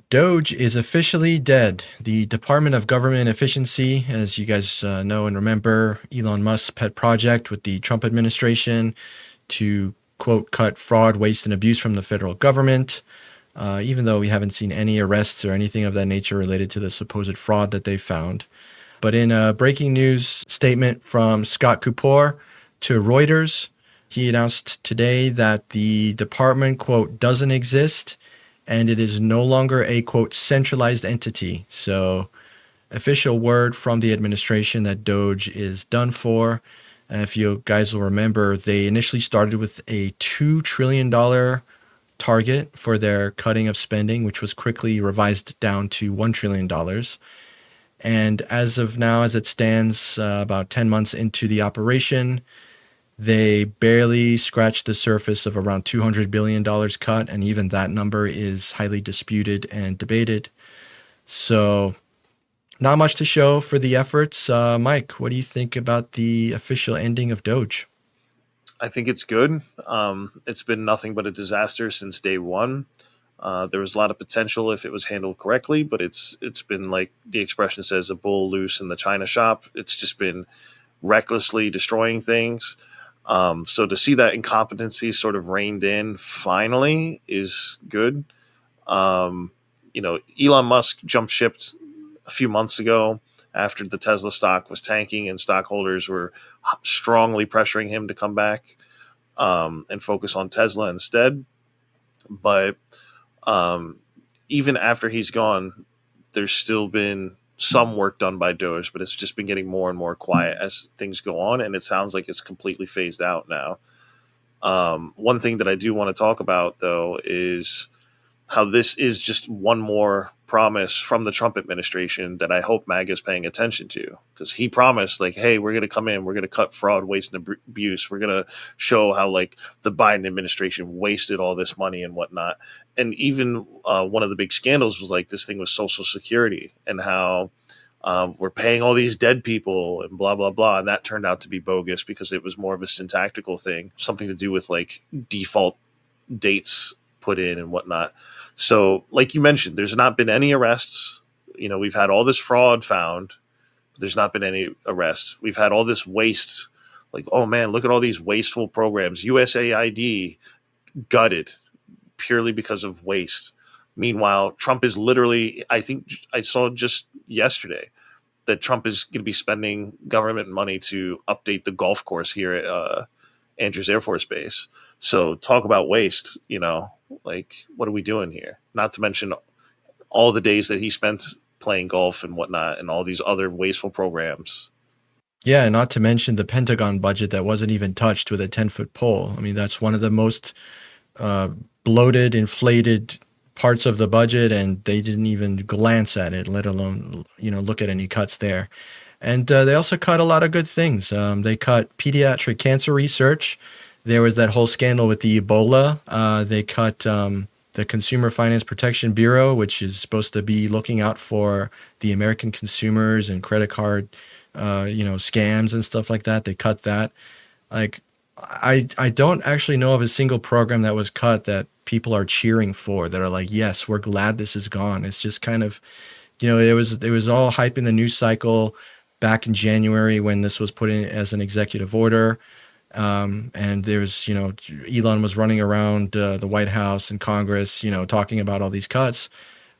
Doge is officially dead. The Department of Government Efficiency, as you guys know and remember, Elon Musk's pet project with the Trump administration to, quote, cut fraud, waste, and abuse from the federal government, even though we haven't seen any arrests or anything of that nature related to the supposed fraud that they found. But in a breaking news statement from Scott Kupor to Reuters, he announced today that the department, quote, doesn't exist and it is no longer a, quote, centralized entity. So, official word from the administration that Doge is done for. And if you guys will remember, they initially started with a $2 trillion target for their cutting of spending, which was quickly revised down to $1 trillion. And as of now, as it stands, about 10 months into the operation, they barely scratched the surface of around $200 billion cut, and even that number is highly disputed and debated. So, not much to show for the efforts. Mike, what do you think about the official ending of Doge? I think it's good. It's been nothing but a disaster since day one. There was a lot of potential if it was handled correctly, but it's been, like the expression says, a bull loose in the china shop. It's just been recklessly destroying things. So to see that incompetency sort of reined in finally is good. Elon Musk jumped ship a few months ago after the Tesla stock was tanking and stockholders were strongly pressuring him to come back and focus on Tesla instead. But even after he's gone, there's still been some work done by Doge, but it's just been getting more and more quiet as things go on, and it sounds like it's completely phased out now. One thing that I do want to talk about, though, is how this is just one more promise from the Trump administration that I hope MAGA is paying attention to, because he promised, like, hey, we're going to come in, we're going to cut fraud, waste, and abuse. We're going to show how, like, the Biden administration wasted all this money and whatnot. And even one of the big scandals was, like, this thing with Social Security and how we're paying all these dead people and blah, blah, blah. And that turned out to be bogus because it was more of a syntactical thing, something to do with, like, default dates put in and whatnot. So, like you mentioned, there's not been any arrests. We've had all this fraud found. But there's not been any arrests. We've had all this waste. Like, oh man, look at all these wasteful programs. USAID gutted purely because of waste. Meanwhile, Trump is literally, I think I saw just yesterday that Trump is going to be spending government money to update the golf course here at Andrews Air Force Base. So talk about waste, like, what are we doing here? Not to mention all the days that he spent playing golf and whatnot and all these other wasteful programs. Yeah, not to mention the Pentagon budget that wasn't even touched with a 10-foot pole. I mean, that's one of the most uh, bloated, inflated parts of the budget, and they didn't even glance at it, let alone, look at any cuts there. And they also cut a lot of good things. They cut pediatric cancer research. There was that whole scandal with the Ebola. They cut the Consumer Finance Protection Bureau, which is supposed to be looking out for the American consumers and credit card, scams and stuff like that. They cut that. Like, I don't actually know of a single program that was cut that people are cheering for, that are like, yes, we're glad this is gone. It's just kind of, it was all hype in the news cycle back in January when this was put in as an executive order. And there's, Elon was running around the White House and Congress, talking about all these cuts.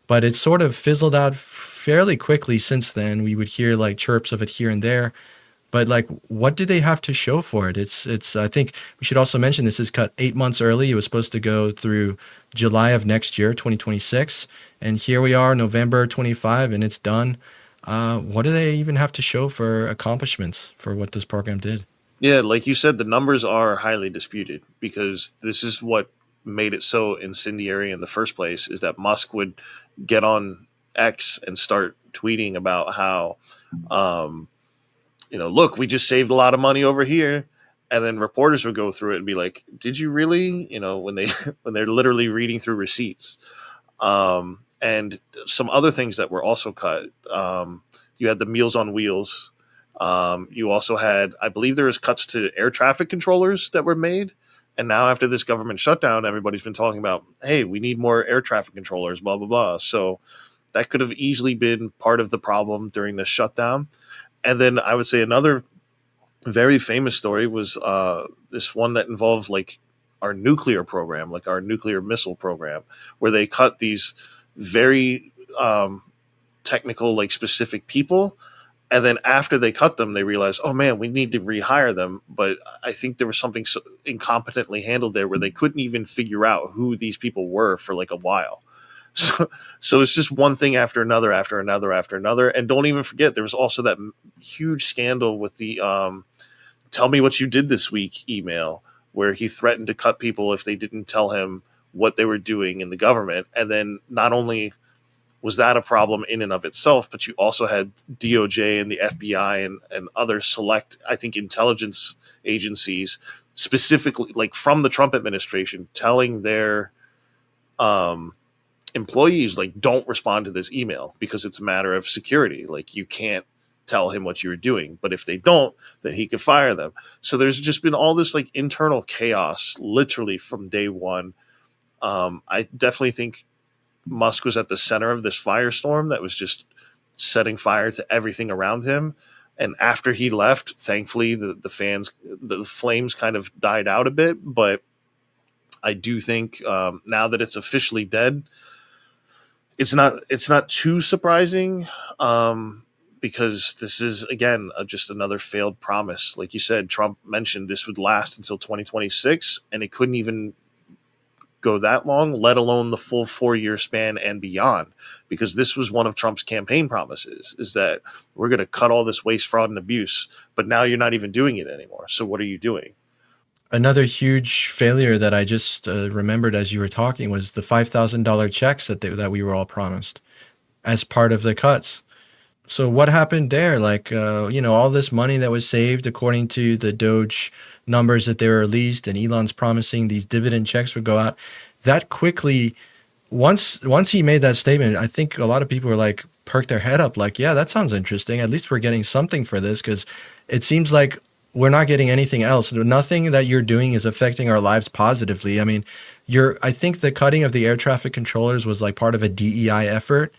But it sort of fizzled out fairly quickly since then. We would hear like chirps of it here and there. But like, what do they have to show for it? It's. I think we should also mention this is cut 8 months early. It was supposed to go through July of next year, 2026, and here we are, November 25, and it's done. What do they even have to show for accomplishments for what this program did? Yeah, like you said, the numbers are highly disputed because this is what made it so incendiary in the first place, is that Musk would get on X and start tweeting about how, look, we just saved a lot of money over here. And then reporters would go through it and be like, did you really? When they when they're literally reading through receipts. And some other things that were also cut. You had the Meals on Wheels. You also had, I believe there was cuts to air traffic controllers that were made. And now after this government shutdown, everybody's been talking about, hey, we need more air traffic controllers, blah, blah, blah. So that could have easily been part of the problem during this shutdown. And then I would say another very famous story was this one that involved like our nuclear program, like our nuclear missile program, where they cut these very technical, like specific people. And then after they cut them, they realized, oh man, we need to rehire them. But I think there was something so incompetently handled there where they couldn't even figure out who these people were for like a while. So it's just one thing after another, after another, after another. And don't even forget, there was also that huge scandal with the tell me what you did this week email, where he threatened to cut people if they didn't tell him what they were doing in the government. And then not only was that a problem in and of itself, but you also had DOJ and the FBI and other select, I think, intelligence agencies, specifically like from the Trump administration, telling their employees, like, don't respond to this email because it's a matter of security. Like, you can't tell him what you're doing, but if they don't, then he could fire them. So there's just been all this like internal chaos literally from day one. I definitely think Musk was at the center of this firestorm that was just setting fire to everything around him. And after he left, thankfully the flames kind of died out a bit. But I do think now that it's officially dead, it's not too surprising, because this is again just another failed promise. Like you said, Trump mentioned this would last until 2026, and it couldn't even go that long, let alone the full 4-year span and beyond, because this was one of Trump's campaign promises, is that we're going to cut all this waste, fraud, and abuse, but now you're not even doing it anymore. So what are you doing? Another huge failure that I just remembered as you were talking was the $5,000 checks that we were all promised as part of the cuts. So what happened there? Like, all this money that was saved according to the Doge numbers that they were released, and Elon's promising these dividend checks would go out. That quickly, once he made that statement, I think a lot of people were like, perked their head up, like, yeah, that sounds interesting. At least we're getting something for this, because it seems like we're not getting anything else. Nothing that you're doing is affecting our lives positively. I mean, I think the cutting of the air traffic controllers was like part of a DEI effort.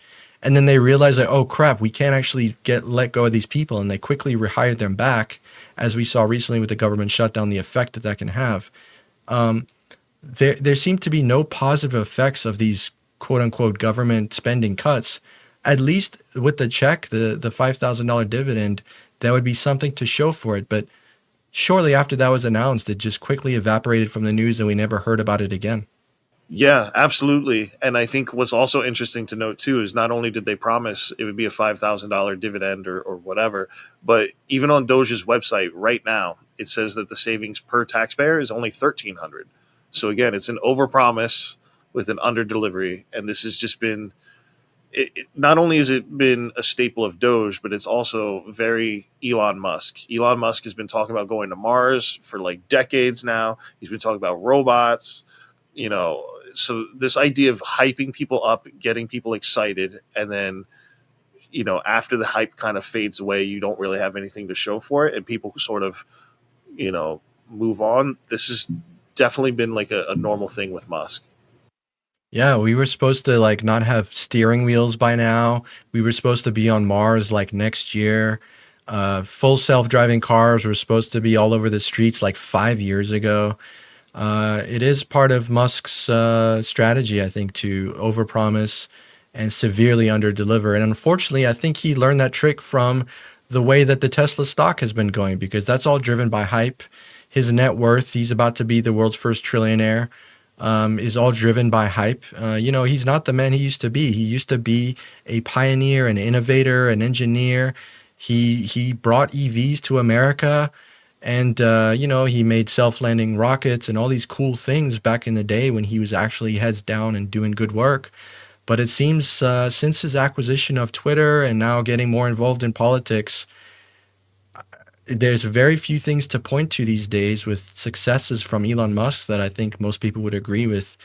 And then they realized that, oh crap, we can't actually let go of these people. And they quickly rehired them back, as we saw recently with the government shutdown, the effect that can have. There seem to be no positive effects of these quote unquote government spending cuts. At least with the check, the $5,000 dividend, that would be something to show for it. But shortly after that was announced, it just quickly evaporated from the news and we never heard about it again. Yeah, absolutely. And I think what's also interesting to note too is not only did they promise it would be a $5,000 dividend or whatever, but even on Doge's website right now, it says that the savings per taxpayer is only $1,300. So again, it's an overpromise with an underdelivery, and this has just been. Not only has it been a staple of Doge, but it's also very Elon Musk. Elon Musk has been talking about going to Mars for like decades now. He's been talking about robots. So this idea of hyping people up, getting people excited, and then, after the hype kind of fades away, you don't really have anything to show for it, and people sort of, move on. This has definitely been like a normal thing with Musk. Yeah, we were supposed to like not have steering wheels by now. We were supposed to be on Mars like next year. Full self-driving cars were supposed to be all over the streets like 5 years ago. It is part of Musk's strategy, I think, to overpromise and severely underdeliver. And unfortunately, I think he learned that trick from the way that the Tesla stock has been going, because that's all driven by hype. His net worth, he's about to be the world's first trillionaire, is all driven by hype. He's not the man he used to be. He used to be a pioneer, an innovator, an engineer. He brought EVs to America. And, he made self-landing rockets and all these cool things back in the day when he was actually heads down and doing good work. But it seems since his acquisition of Twitter and now getting more involved in politics, there's very few things to point to these days with successes from Elon Musk that I think most people would agree with.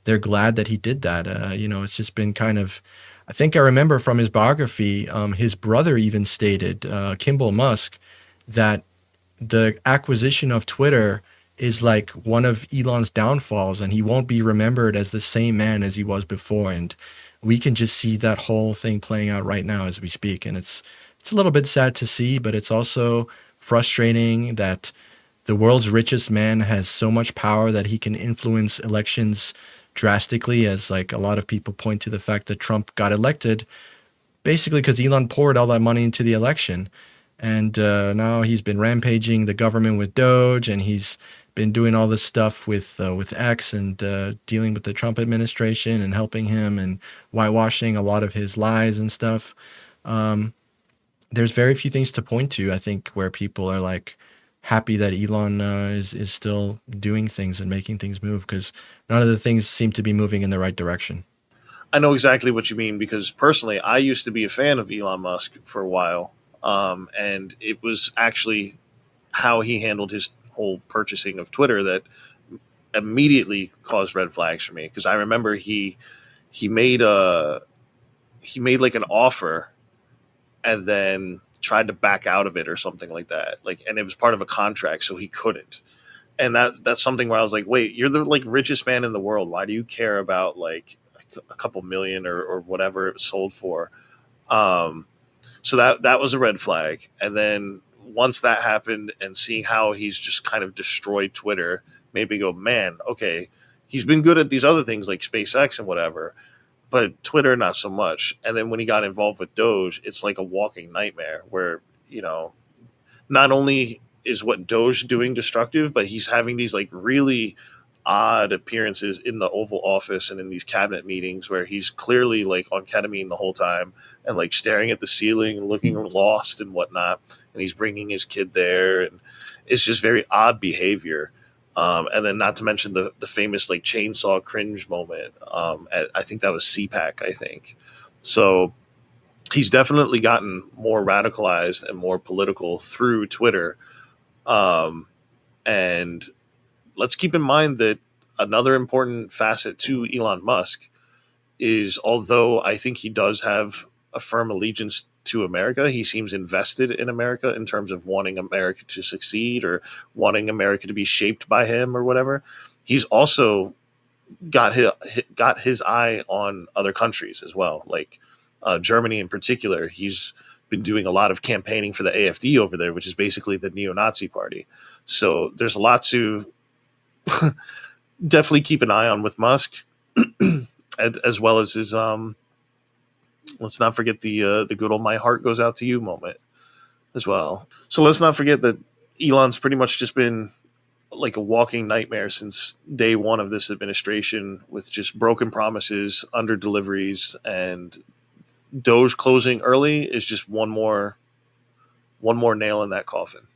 They're glad that he did that. It's just been kind of, I think I remember from his biography, his brother even stated, Kimball Musk, that the acquisition of Twitter is like one of Elon's downfalls, and he won't be remembered as the same man as he was before. And we can just see that whole thing playing out right now as we speak. And it's a little bit sad to see, but it's also frustrating that the world's richest man has so much power that he can influence elections drastically, as like a lot of people point to the fact that Trump got elected basically because Elon poured all that money into the election. And now he's been rampaging the government with Doge, and he's been doing all this stuff with X, and dealing with the Trump administration and helping him and whitewashing a lot of his lies and stuff. Um, there's very few things to point to, I think, where people are like happy that Elon is still doing things and making things move, because none of the things seem to be moving in the right direction. I know exactly what you mean because personally, I used to be a fan of Elon Musk for a while, and it was actually how he handled his whole purchasing of Twitter that immediately caused red flags for me. Because I remember he made a he made like an offer and then tried to back out of it or something like that. Like, and it was part of a contract, so he couldn't. And that's something where I was like, wait, you're the like richest man in the world. Why do you care about like a couple million or whatever it was sold for? Um, so that was a red flag. And then once that happened, and seeing how he's just kind of destroyed Twitter made me go, man, okay, he's been good at these other things like SpaceX and whatever, but Twitter not so much. And then when he got involved with Doge, it's like a walking nightmare where not only is what Doge doing destructive, but he's having these like really odd appearances in the Oval Office and in these cabinet meetings where he's clearly like on ketamine the whole time and like staring at the ceiling and looking lost and whatnot. And he's bringing his kid there, and it's just very odd behavior. And then not to mention the famous like chainsaw cringe moment. I think that was CPAC, I think. So he's definitely gotten more radicalized and more political through Twitter. Um, and let's keep in mind that another important facet to Elon Musk is, although I think he does have a firm allegiance to America, he seems invested in America in terms of wanting America to succeed or wanting America to be shaped by him or whatever. He's also got his eye on other countries as well, like Germany in particular. He's been doing a lot of campaigning for the AfD over there, which is basically the neo-Nazi party. So there's a lot to definitely keep an eye on with Musk, as well as his let's not forget the good old "my heart goes out to you" moment as well. So let's not forget that Elon's pretty much just been like a walking nightmare since day one of this administration, with just broken promises, under deliveries, and Doge closing early is just one more nail in that coffin.